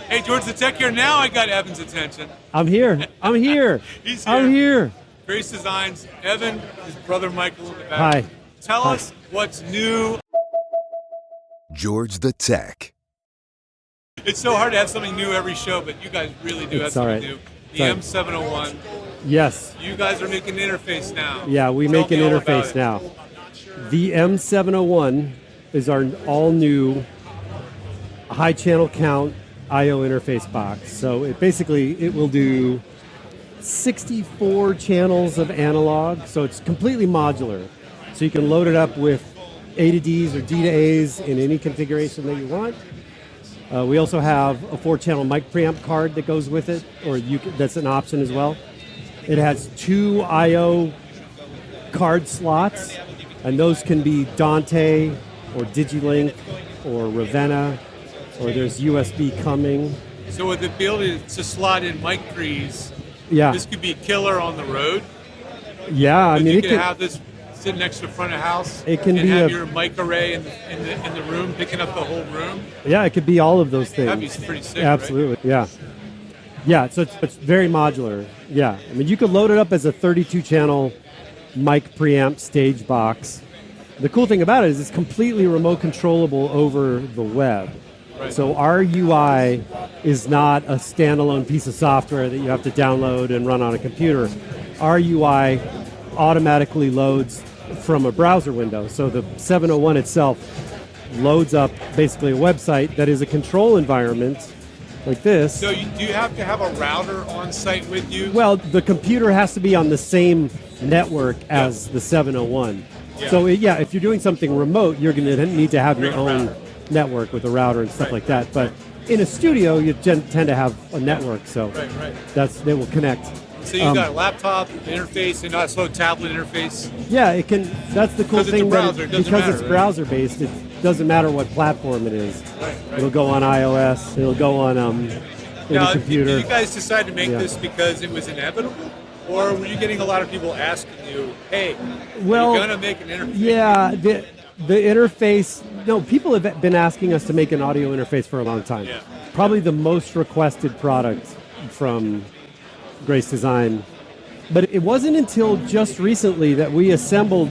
Hey, George the Tech here. Now I got Evan's attention. I'm here. I'm here. He's here. I'm here. Grace Designs. Evan, his brother Michael in the back. Hi. Tell Hi. us what's new. George the Tech. It's so hard to have something new every show, but you guys really do have It's all something right. new. It's all The right. M701. Yes. You guys are making an interface now. Yeah, we Tell make an me all about interface it. now. The M701 is our all-new high channel count I/O interface box. So it will do 64 channels of analog. So it's completely modular. So you can load it up with A to Ds or D to As in any configuration that you want. We also have a 4-channel mic preamp card that goes with it, that's an option as well. It has 2 I/O card slots, and those can be Dante or Digilink or Ravenna, or there's USB coming. So with the ability to slot in mic pre's, Yeah, this could be killer on the road. yeah. I mean, You it could can. have this sitting next to the front of the house. It can and be have a- your mic array in the room, picking up the whole room. Yeah, it could be all of those things. That'd be pretty sick, right? Absolutely, yeah. Yeah, so it's very modular. Yeah, I mean, you could load it up as a 32-channel mic preamp stage box. The cool thing about it is it's completely remote controllable over the web. Right. So our UI is not a standalone piece of software that you have to download and run on a computer. Our UI automatically loads from a browser window. So the 701 itself loads up basically a website that is a control environment like this. So do you have to have a router on site with you? Well, the computer has to be on the same network as the 701. Yeah. So if you're doing something remote, you're going to need to have your Bring a own router. network with a router and stuff Right. like that. But in a studio, you tend to have a network, so Right. they will connect. So you've got a laptop interface and also a tablet interface. Yeah, it can. That's the cool Because it's a thing. browser, it doesn't because matter, it's right? browser based, it doesn't matter what platform it is. Right. It'll go on iOS. It'll go on any Now, computer. did you guys decide to make Yeah. this because it was inevitable? Or were you getting a lot of people asking you, hey, Well, you're going to make an interface? Yeah, the interface. No, people have been asking us to make an audio interface for a long time. Yeah. Probably the most requested product from Grace Design. But it wasn't until just recently that we assembled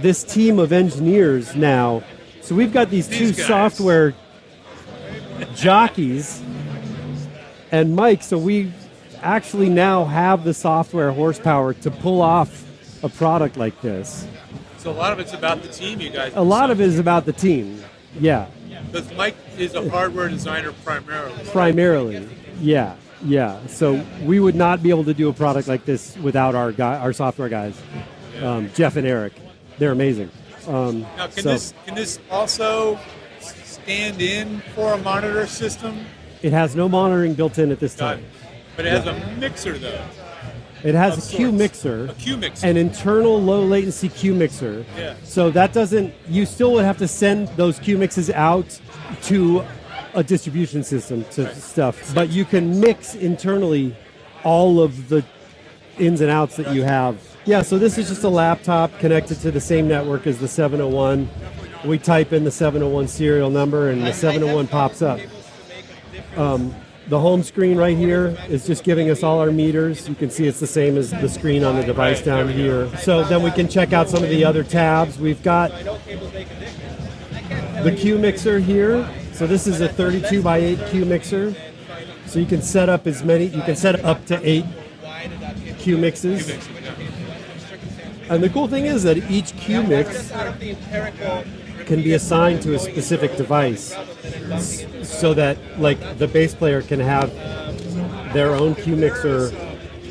this team of engineers now. So we've got these two guys. software jockeys and Mike. So we actually now have the software horsepower to pull off a product like this. So a lot of it's about the team you guys. A lot of it is about the team. Yeah, Because Mike is a hardware designer primarily. primarily. Yeah. So we would not be able to do a product like this without our software guys, Jeff and Eric. They're amazing. Now, can this also stand in for a monitor system? It has no monitoring built in at this Got time. it. But it has a mixer though. It has Of a Q sorts. mixer. A Q mixer. An internal low latency Q mixer. Yeah. So that doesn't, you still would have to send those Q mixes out to a distribution system to stuff, but you can mix internally all of the ins and outs that you have. Yeah, so this is just a laptop connected to the same network as the 701. We type in the 701 serial number and the 701 pops up. The home screen right here is just giving us all our meters. You can see it's the same as the screen on the device down here. So then we can check out some of the other tabs. We've got the Q mixer here. So this is a 32 by 8 Q mixer. So you can set up up to 8 Q mixes. And the cool thing is that each Q mix can be assigned to a specific device, so that like the bass player can have their own Q mixer,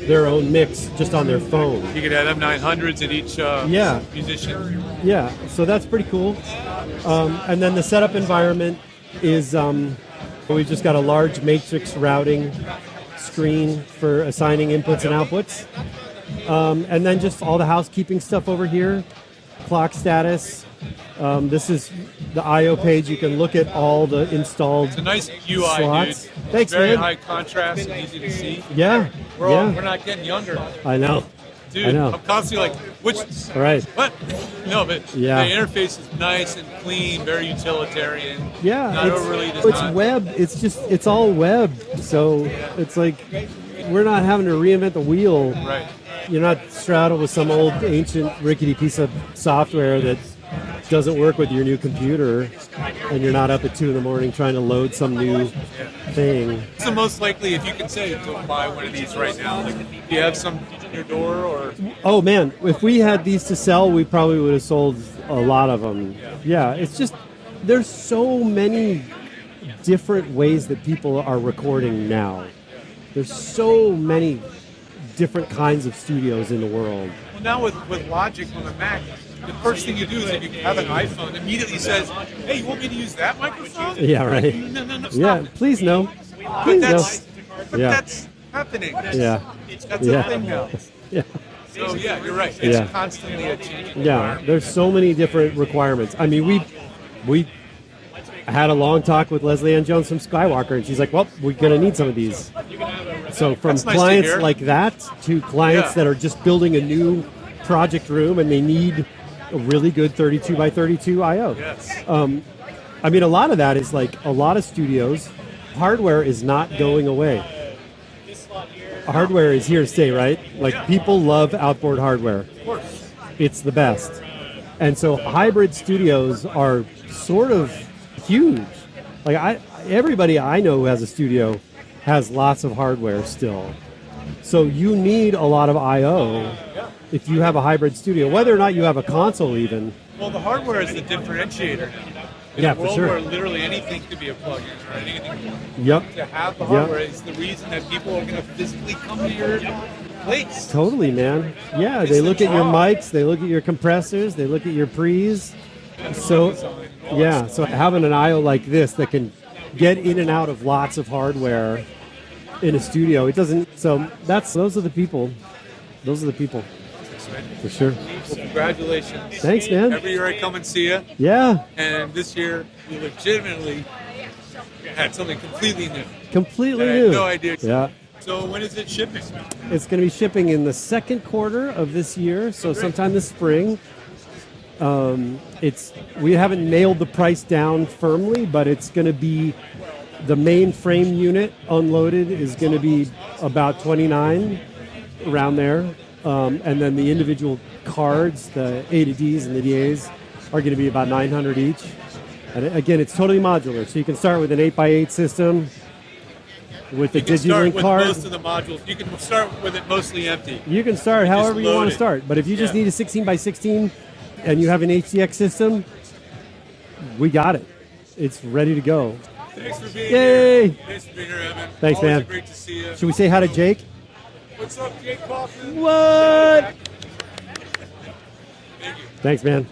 their own mix just on their phone. You could have M900s at each Yeah. musician. Yeah, so that's pretty cool. And then the setup environment is we've just got a large matrix routing screen for assigning inputs and outputs. And then just all the housekeeping stuff over here, clock status. This is the I/O page. You can look at all the installed It's a nice UI, slots. dude. Thanks, Very man. high contrast and easy to see. Yeah, We're yeah. not getting younger. I know. dude. I know. I'm constantly like, which? Right. What? No, but Yeah. the interface is nice and clean, very utilitarian. Yeah, Not overly designed. it's web. It's all web. So it's like we're not having to reinvent the wheel. Right. You're not straddled with some old ancient rickety piece of software that doesn't work with your new computer, and you're not up at 2 a.m. trying to load some new thing. What's the most likely, if you can say, to buy one of these right now? Like, do you have some in your door, or? Oh man, if we had these to sell, we probably would have sold a lot of them. Yeah, it's just there's so many different ways that people are recording now. There's so many different kinds of studios in the world. Well, now with Logic on the Mac, the first thing you do is if you have an iPhone, it immediately says, "Hey, you want me to use that microphone?" Yeah, right. No, stop Yeah, it. please no. But Please no. that's happening. Yeah. That's Yeah. a thing now. Yeah. So yeah, you're right. It's Yeah. constantly a changing Yeah, environment. there's so many different requirements. I mean, we had a long talk with Leslie Ann Jones from Skywalker, and she's like, "Well, we're gonna need some of these." So from That's nice to clients hear. like that to clients Yeah. that are just building a new project room and they need a really good 32 by 32 I/O. Yes. I mean, a lot of that is like a lot of studios. Hardware is not going away. Hardware is here to stay, right? Like people love outboard hardware. Of course. It's the best. And so hybrid studios are sort of huge. Like everybody I know who has a studio has lots of hardware still. So you need a lot of I/O if you have a hybrid studio, whether or not you have a console even. Well, the hardware is the differentiator. In Yeah, a for world sure. where literally anything could be a plug-in or anything, Yep. to have the Yep. hardware is the reason that people are going to physically come to your place. Totally, man. Yeah, It's they the look at your draw. mics, they look at your compressors, they look at your pre's. So, yeah, so having an I/O like this that can get in and out of lots of hardware in a studio, it doesn't. So those are the people. Those are the people, for sure. Well, congratulations. Thanks, man. Every year I come and see you, Yeah, and this year you legitimately had something completely new. completely I new. had no idea. Yeah, So when is it shipping? it's going to be shipping in the second quarter of this year, so sometime this spring. We haven't nailed the price down firmly, but it's going to be the main frame unit unloaded is going to be about $29, around there, and then the individual cards, the A to Ds and the DAs, are going to be about $900 each. And again, it's totally modular, so you can start with an 8x8 system with the You can start DigiLink with card. most of the modules. You can start with it mostly empty. You can start however you load want it. to start, but if you just Yeah. need a 16 by 16 and you have an HDX system, we got it. It's ready to go. Thanks for being Yay! here. Thanks for being here, Evan. Thanks, Always man. Great to see you. Should we say hi to Jake? What's up, Jake Kaufman? What? Thank you. Thanks, man.